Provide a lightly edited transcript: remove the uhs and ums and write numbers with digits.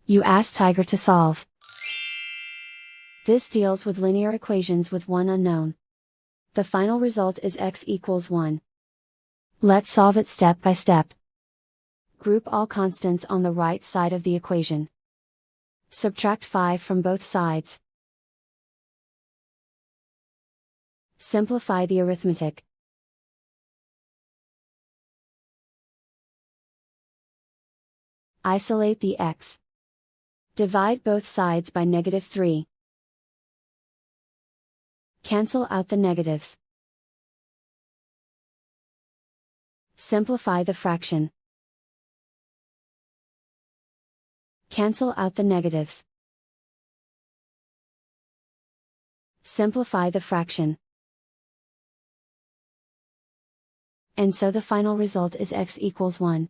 You ask Tiger to solve. This deals with linear equations with one unknown. The final result is x equals 1. Let's solve it step by step. Group all constants on the right side of the equation. Subtract 5 from both sides. Simplify the arithmetic. Isolate the x. Divide both sides by -3. Cancel out the negatives. Simplify the fraction. Cancel out the negatives. Simplify the fraction. And so the final result is x equals 1.